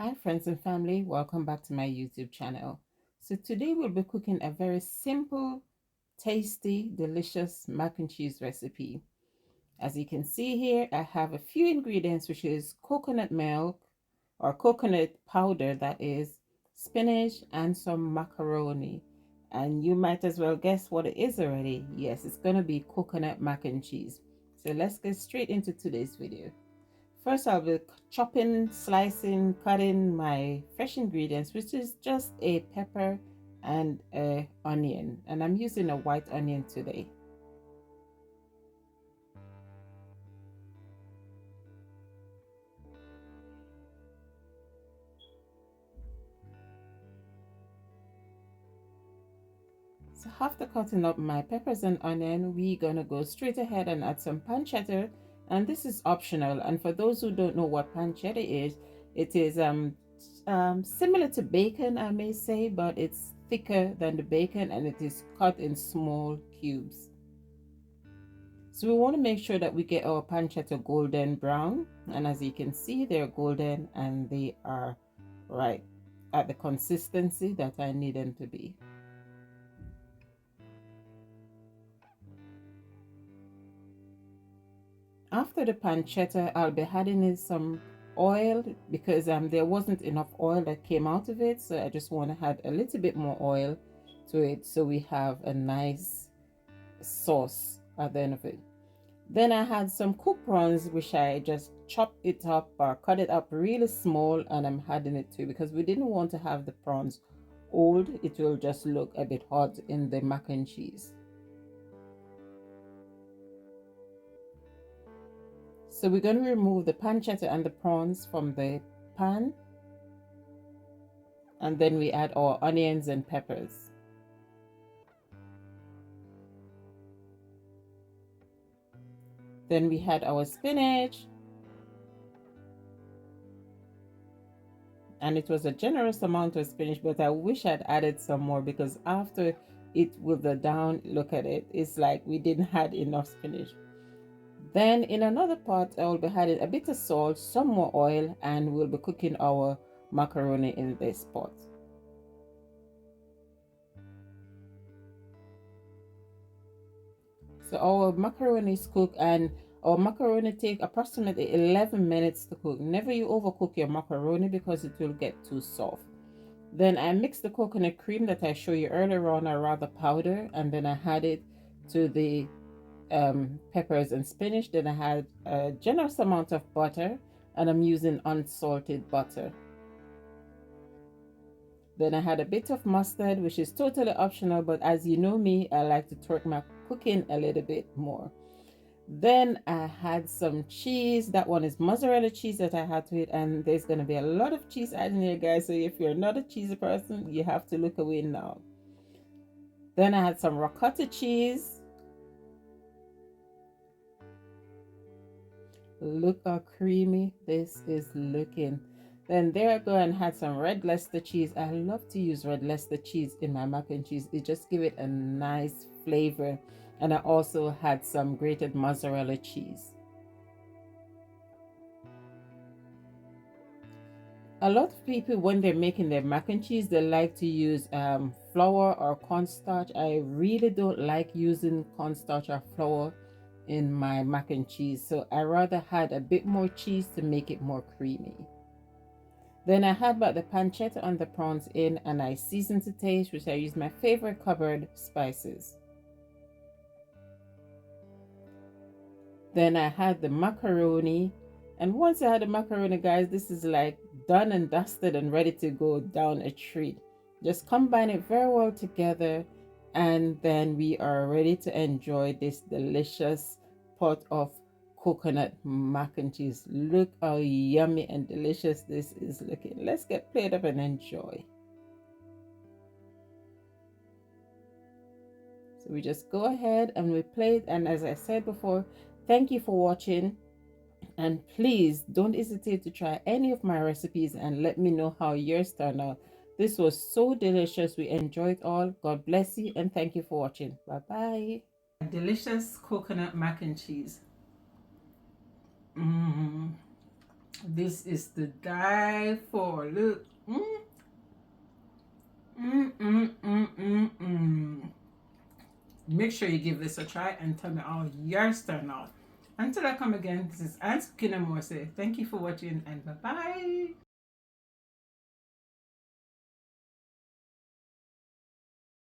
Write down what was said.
Hi friends and family, welcome back to my YouTube channel. So today we'll be cooking a very simple, tasty, delicious mac and cheese recipe. As you can see here, I have a few ingredients, which is coconut milk or coconut powder, that is, spinach, and some macaroni. And you might as well guess what it is already. Yes, it's going to be coconut mac and cheese. So let's get straight into today's video. First, I'll be chopping, slicing, cutting my fresh ingredients, which is just a pepper and a onion. And I'm using a white onion today. So after cutting up my peppers and onion, we're gonna go straight ahead and add some pancetta. And this is optional. And for those who don't know what pancetta is, it is similar to bacon, I may say, but it's thicker than the bacon and it is cut in small cubes. So we want to make sure that we get our pancetta golden brown, and as you can see, they're golden and they are right at the consistency that I need them to be. After the pancetta, I'll be adding in some oil because there wasn't enough oil that came out of it, so I just want to add a little bit more oil to it so we have a nice sauce at the end of it. Then I had some cooked prawns, which I just chopped it up or cut it up really small, and I'm adding it to because we didn't want to have the prawns old. It will just look a bit hot in the mac and cheese. So we're going to remove the pancetta and the prawns from the pan, and then we add our onions and peppers. Then we had our spinach, and it was a generous amount of spinach, but I wish I'd added some more because after it with the down look at it, it's like we didn't add enough spinach. Then in another pot, I will be adding a bit of salt, some more oil, and we'll be cooking our macaroni in this pot. So our macaroni is cooked, and our macaroni take approximately 11 minutes to cook. Never you overcook your macaroni because it will get too soft. Then I mixed the coconut cream that I showed you earlier on, or rather powder, and then I add it to the peppers and spinach. Then I had a generous amount of butter, and I'm using unsalted butter. Then I had a bit of mustard, which is totally optional, but as you know me, I like to twerk my cooking a little bit more. Then I had some cheese. That one is mozzarella cheese that I had to it, and there's going to be a lot of cheese added in here, guys. So if you're not a cheesy person, you have to look away now. Then I had some ricotta cheese. Look how creamy this is looking. Then there I go and had some red Leicester cheese. I love to use red Leicester cheese in my mac and cheese. It just give it a nice flavor. And I also had some grated mozzarella cheese. A lot of people, when they're making their mac and cheese, they like to use flour or cornstarch. I really don't like using cornstarch or flour in my mac and cheese, so I rather had a bit more cheese to make it more creamy. Then I had about the pancetta and the prawns in, and I seasoned to taste, which I used my favorite cupboard spices. Then I had the macaroni, and once I had the macaroni, guys, this is like done and dusted and ready to go down a treat. Just combine it very well together, and then we are ready to enjoy this delicious pot of coconut mac and cheese. Look how yummy and delicious this is looking. Let's get played up and enjoy. So we just go ahead and we play it, and as I said before, thank you for watching. And please don't hesitate to try any of my recipes and let me know how yours turned out. This was so delicious. We enjoyed all. God bless you and thank you for watching. Bye bye. Delicious coconut mac and cheese. This is the die for. Look. Make sure you give this a try and tell me how yours turn out. Until I come again, this is Aunt Cooking and More. Say thank you for watching and bye bye.